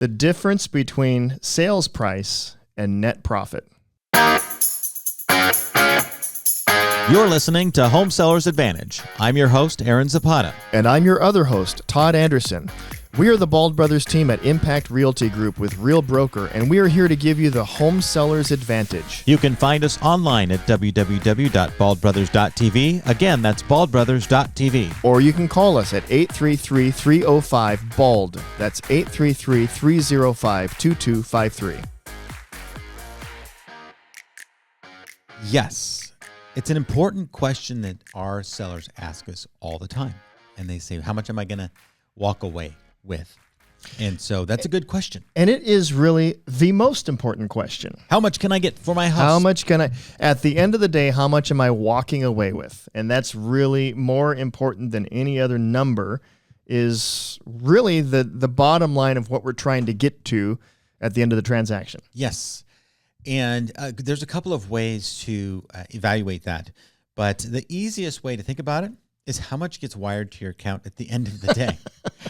The difference between sales price and net profit. You're listening to Home Sellers Advantage. I'm your host, Aaron Zapata. And I'm your other host, Todd Anderson. We are the Bald Brothers team at Impact Realty Group with Real Broker, and we are here to give you the Home Sellers Advantage. You can find us online at www.baldbrothers.tv. Again, that's baldbrothers.tv. Or you can call us at 833-305-BALD. That's 833-305-2253. Yes, it's an important question that our sellers ask us all the time. And they say, how much am I going to walk away with? And so that's a good question. And it is really the most important question. How much can I get for my house? How much can I, at the end of the day, how much am I walking away with? And that's really more important than any other number, is really the bottom line of what we're trying to get to at the end of the transaction. Yes. And there's a couple of ways to evaluate that. But the easiest way to think about it is how much gets wired to your account at the end of the day.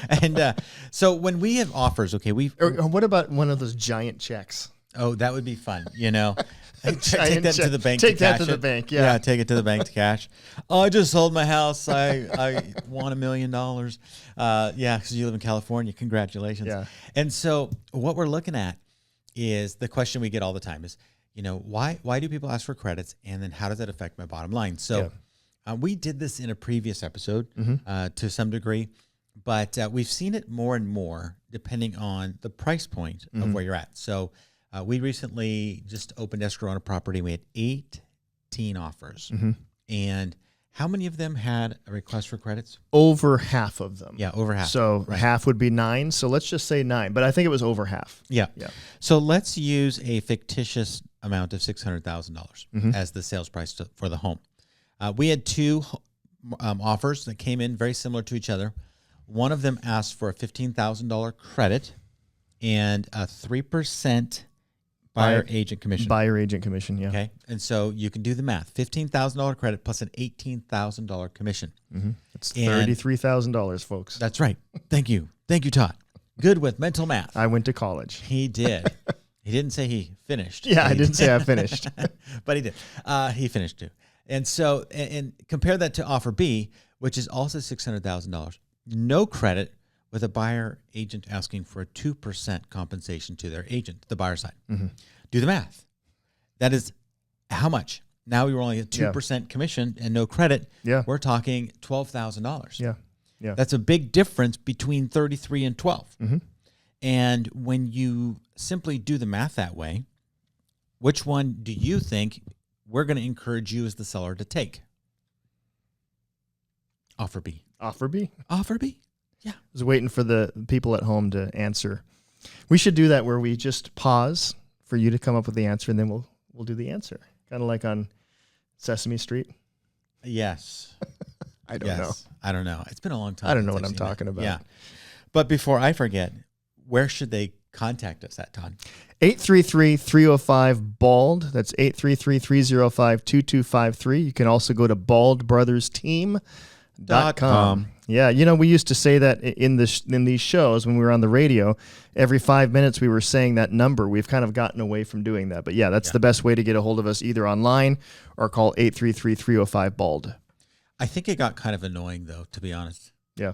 And so when we have offers, okay, or what about one of those giant checks? Oh, that would be fun. You know, take that check. to the bank. Take to that cash to the it. bank. Yeah, take it to the bank to cash. Oh, I just sold my house. I won $1 million. Yeah, because you live in California. Congratulations. Yeah. And so what we're looking at is the question we get all the time is, you know, why do people ask for credits, and then how does that affect my bottom line? So we did this in a previous episode to some degree, but we've seen it more and more depending on the price point of where you're at. So we recently just opened escrow on a property. We had 18 offers. And how many of them had a request for credits? Over half of them. Yeah, over half. So half would be 9. So let's just say 9, but I think it was over half. Yeah. So let's use a fictitious amount of $600,000 as the sales price for the home. We had 2 offers that came in very similar to each other. One of them asked for a $15,000 credit and a 3% buyer agent commission. Buyer agent commission, yeah. Okay, and so you can do the math. $15,000 credit plus an $18,000 commission. It's $33,000, folks. That's right. Thank you, Todd. Good with mental math. I went to college. He did. He didn't say he finished. Yeah, I didn't say I finished. But he did. He finished too. And so, and compare that to offer B, which is also $600,000. No credit, with a buyer agent asking for a 2% compensation to their agent, the buyer side. Do the math. That is how much? Now we were only at 2% commission and no credit. Yeah. We're talking $12,000. Yeah. That's a big difference between 33 and 12. And when you simply do the math that way, which one do you think we're going to encourage you as the seller to take? Offer B. Offer B? Offer B. Yeah. I was waiting for the people at home to answer. We should do that where we just pause for you to come up with the answer, and then we'll do the answer. Kind of like on Sesame Street. Yes. I don't know. I don't know. It's been a long time. I don't know what I'm talking about. Yeah. But before I forget, where should they contact us at, Todd? 833-305-BALD. That's 833-305-2253. You can also go to baldbrothersteam.com. Yeah, you know, we used to say that in these shows when we were on the radio. Every 5 minutes we were saying that number. We've kind of gotten away from doing that. But yeah, that's the best way to get a hold of us, either online or call 833-305-BALD. I think it got kind of annoying, though, to be honest. Yeah.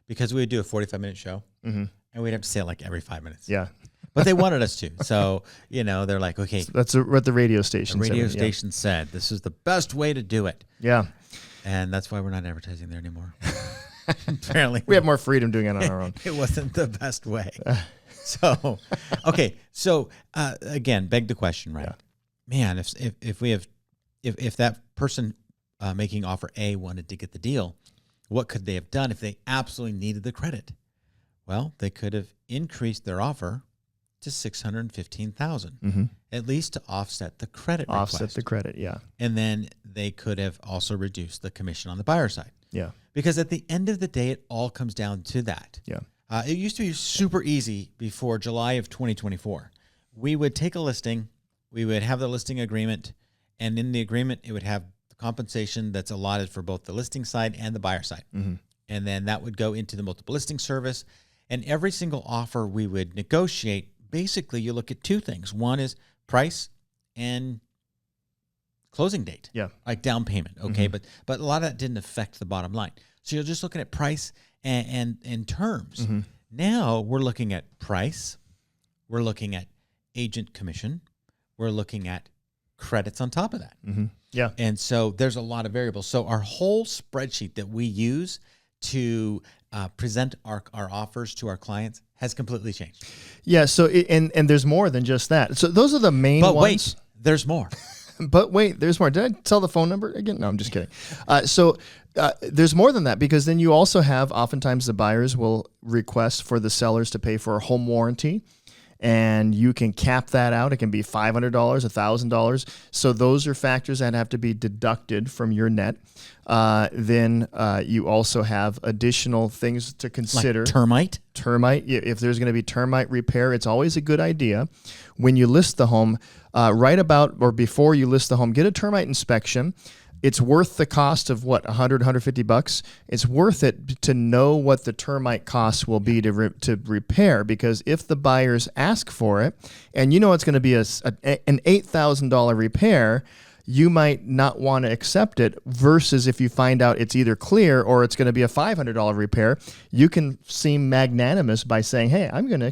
Because we would do a 45-minute show, and we'd have to say it like every 5 minutes. Yeah. But they wanted us to. So, you know, they're like, okay. That's what the radio station said. The radio station said this is the best way to do it. Yeah. And that's why we're not advertising there anymore. Apparently. We have more freedom doing it on our own. It wasn't the best way. So, okay. So, again, beg the question, right? Man, if that person making offer A wanted to get the deal, what could they have done if they absolutely needed the credit? Well, they could have increased their offer to $615,000, at least to offset the credit request. Offset the credit, yeah. And then they could have also reduced the commission on the buyer side. Yeah. Because at the end of the day, it all comes down to that. Yeah. It used to be super easy before July of 2024. We would take a listing, we would have the listing agreement, and in the agreement, it would have the compensation that's allotted for both the listing side and the buyer side. And then that would go into the multiple listing service. And every single offer we would negotiate, basically you look at two things. One is price and closing date. Yeah. Like down payment. Okay. But a lot of that didn't affect the bottom line. So you're just looking at price and terms. Now we're looking at price. We're looking at agent commission. We're looking at credits on top of that. Yeah. And so there's a lot of variables. So our whole spreadsheet that we use to present our offers to our clients has completely changed. Yeah. So, and there's more than just that. So those are the main But ones. wait, there's more. But wait, there's more. Did I tell the phone number again? No, I'm just kidding. There's more than that, because then you also have, oftentimes the buyers will request for the sellers to pay for a home warranty, and you can cap that out. It can be $500, $1,000. So those are factors that have to be deducted from your net. Then you also have additional things to consider. Like termite? Termite. If there's going to be termite repair, it's always a good idea when you list the home, right about or before you list the home, get a termite inspection. It's worth the cost of what, $100, $150? It's worth it to know what the termite costs will be to repair, because if the buyers ask for it and you know it's going to be an $8,000 repair, you might not want to accept it, versus if you find out it's either clear or it's going to be a $500 repair, you can seem magnanimous by saying, hey, I'm going to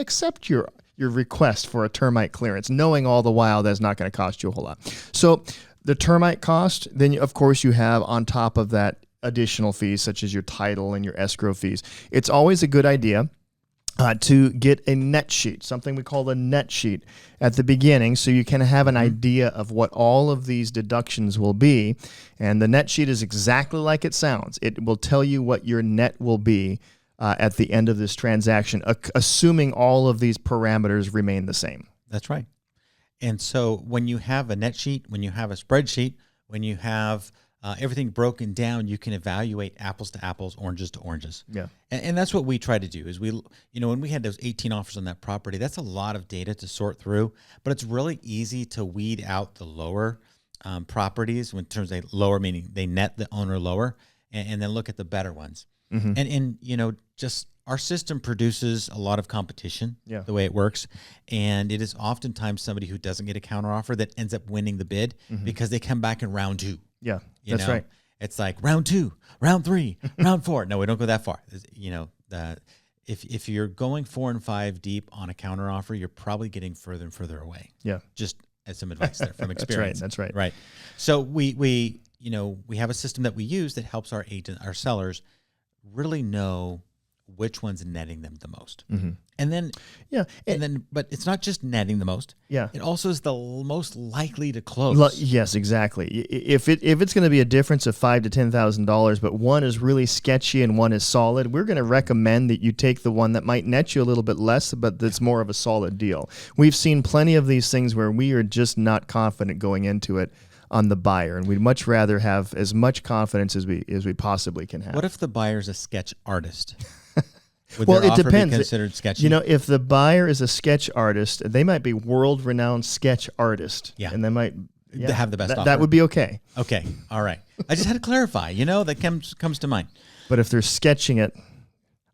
accept your request for a termite clearance, knowing all the while that's not going to cost you a whole lot. So the termite cost, then of course you have on top of that additional fees such as your title and your escrow fees. It's always a good idea to get a net sheet, something we call a net sheet at the beginning, so you can have an idea of what all of these deductions will be. And the net sheet is exactly like it sounds. It will tell you what your net will be at the end of this transaction, assuming all of these parameters remain the same. That's right. And so when you have a net sheet, when you have a spreadsheet, when you have everything broken down, you can evaluate apples to apples, oranges to oranges. Yeah. And that's what we try to do is when we had those 18 offers on that property, that's a lot of data to sort through, but it's really easy to weed out the lower properties, in terms of lower, meaning they net the owner lower, and then look at the better ones. And just our system produces a lot of competition, the way it works. And it is oftentimes somebody who doesn't get a counteroffer that ends up winning the bid because they come back in round two. Yeah, that's right. It's like round two, round three, round four. No, we don't go that far. If you're going 4 and 5 deep on a counteroffer, you're probably getting further and further away. Yeah. Just as some advice there from experience. That's right. Right. So we have a system that we use that helps our sellers really know which one's netting them the most. And then, but it's not just netting the most. Yeah. It also is the most likely to close. Yes, exactly. If it's going to be a difference of $5,000 to $10,000, but one is really sketchy and one is solid, we're going to recommend that you take the one that might net you a little bit less, but that's more of a solid deal. We've seen plenty of these things where we are just not confident going into it on the buyer, and we'd much rather have as much confidence as we possibly can have. What if the buyer's a sketch artist? Would well, their it offer depends. Be considered sketchy? If the buyer is a sketch artist, they might be world-renowned sketch artist. Yeah. And they might have the best offer. That would be okay. Okay. All right. I just had to clarify, that comes to mind. But if they're sketching it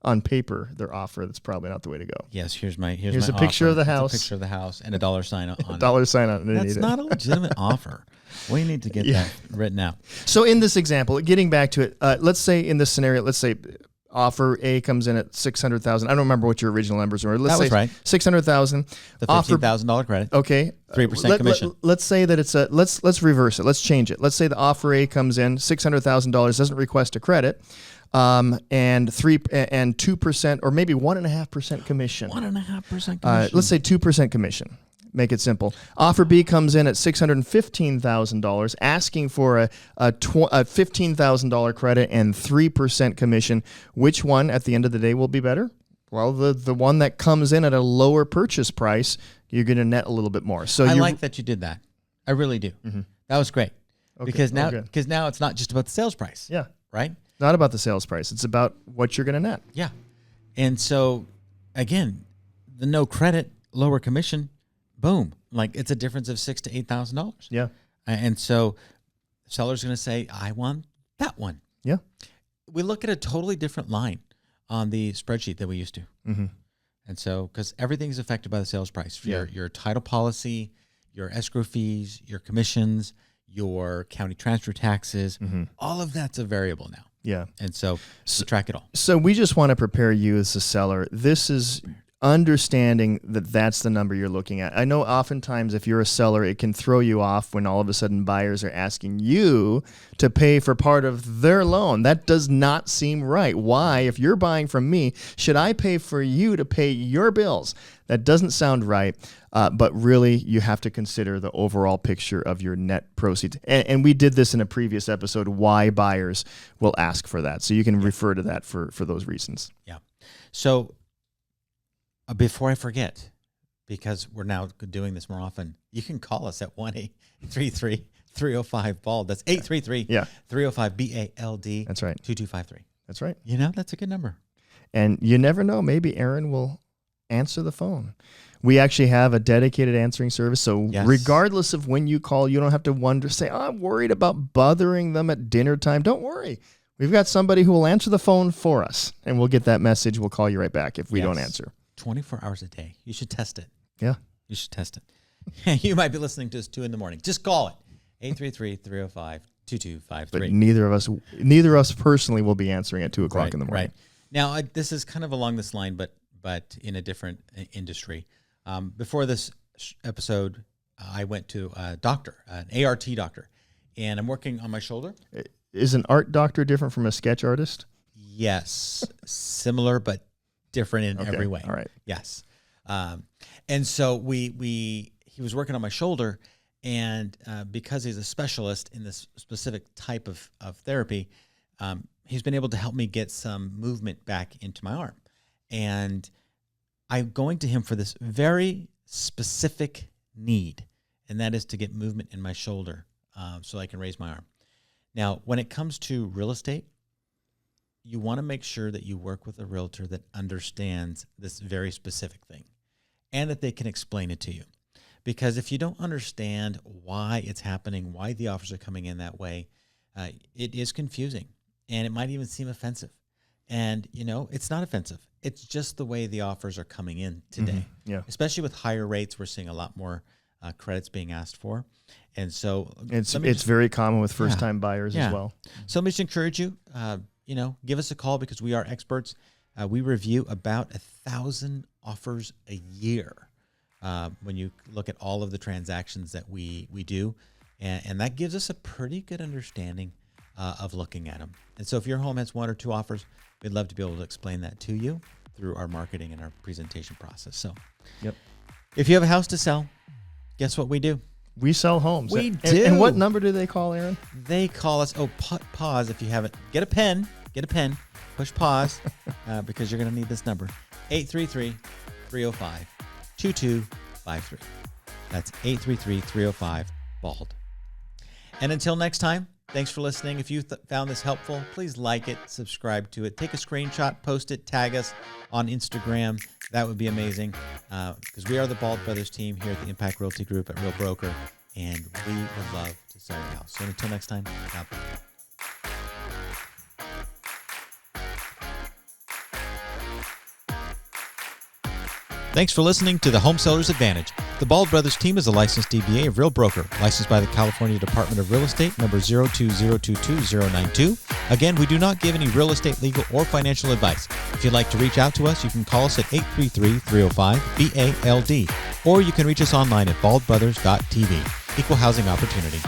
on paper, their offer, that's probably not the way to go. Yes, here's a my picture offer. of the house. It's a picture of the house and a dollar sign on a dollar sign on it. That's not a legitimate offer. We need to get that written out. So in this example, getting back to it, let's say in this scenario, offer A comes in at $600,000. I don't remember what your original numbers were. That was right. $600,000. The $15,000 credit. Okay. 3% commission. Let's say that it's let's reverse it. Let's change it. Let's say the offer A comes in $600,000, doesn't request a credit, and 2% or maybe 1.5% commission. 1.5% commission. Let's say 2% commission. Make it simple. Offer B comes in at $615,000, asking for a $15,000 credit and 3% commission. Which one, at the end of the day, will be better? Well, the one that comes in at a lower purchase price, you're going to net a little bit more. So I like that you did that. I really do. That was great. Okay. Because now it's not just about the sales price. Yeah. Right? Not about the sales price. It's about what you're going to net. Yeah. And so, again, the no credit, lower commission, boom. Like it's a difference of $6,000 to $8,000. Yeah. And so the seller's going to say, I want that one. Yeah. We look at a totally different line on the spreadsheet that we used to. Mm-hmm. And so, because everything's affected by the sales price, your title policy, your escrow fees, your commissions, your county transfer taxes, all of that's a variable now. Yeah. And so track it all. So we just want to prepare you as a seller. This is understanding that that's the number you're looking at. I know oftentimes if you're a seller, it can throw you off when all of a sudden buyers are asking you to pay for part of their loan. That does not seem right. Why, if you're buying from me, should I pay for you to pay your bills? That doesn't sound right. But really, you have to consider the overall picture of your net proceeds. And we did this in a previous episode, why buyers will ask for that. So you can refer to that for those reasons. Yeah. So before I forget, because we're now doing this more often, you can call us at 1-833-305-BALD. That's 833-305-BALD. That's right. 2253. That's right. You know, that's a good number. And you never know, maybe Aaron will answer the phone. We actually have a dedicated answering service. So regardless of when you call, you don't have to say, I'm worried about bothering them at dinner time. Don't worry. We've got somebody who will answer the phone for us, and we'll get that message. We'll call you right back if we don't answer. 24 hours a day. You should test it. Yeah. You should test it. You might be listening to us 2 a.m. Just call it. 833-305-2253. But neither of us personally will be answering at 2 o'clock in the morning. Right. Now, this is kind of along this line, but in a different industry. Before this episode, I went to a doctor, an ART doctor, and I'm working on my shoulder. Is an art doctor different from a sketch artist? Yes. Similar, but different in every way. All right. Yes. And so he was working on my shoulder, and because he's a specialist in this specific type of therapy, he's been able to help me get some movement back into my arm. And I'm going to him for this very specific need, and that is to get movement in my shoulder so I can raise my arm. Now, when it comes to real estate, you want to make sure that you work with a realtor that understands this very specific thing and that they can explain it to you. Because if you don't understand why it's happening, why the offers are coming in that way, it is confusing, and it might even seem offensive. And, it's not offensive. It's just the way the offers are coming in today. Mm-hmm. Yeah. Especially with higher rates, we're seeing a lot more credits being asked for. And so it's very common with first-time buyers as well. So let me just encourage you, give us a call because we are experts. We review about 1,000 offers a year when you look at all of the transactions that we do. And that gives us a pretty good understanding of looking at them. And so if your home has 1 or 2 offers, we'd love to be able to explain that to you through our marketing and our presentation process. So if you have a house to sell, guess what we do? We sell homes. We do. And what number do they call, Aaron? They call us, pause if you haven't. Get a pen, push pause, because you're going to need this number. 833-305-2253. That's 833-305-BALD. And until next time, thanks for listening. If you found this helpful, please like it, subscribe to it, take a screenshot, post it, tag us on Instagram. That would be amazing because we are the Bald Brothers team here at the Impact Realty Group at Real Broker, and we would love to sell your house. So until next time, God bless. Thanks for listening to the Home Seller's Advantage. The Bald Brothers team is a licensed DBA of Real Broker, licensed by the California Department of Real Estate, number 02022-092. Again, we do not give any real estate, legal, or financial advice. If you'd like to reach out to us, you can call us at 833-305-BALD, or you can reach us online at baldbrothers.tv. Equal housing opportunity.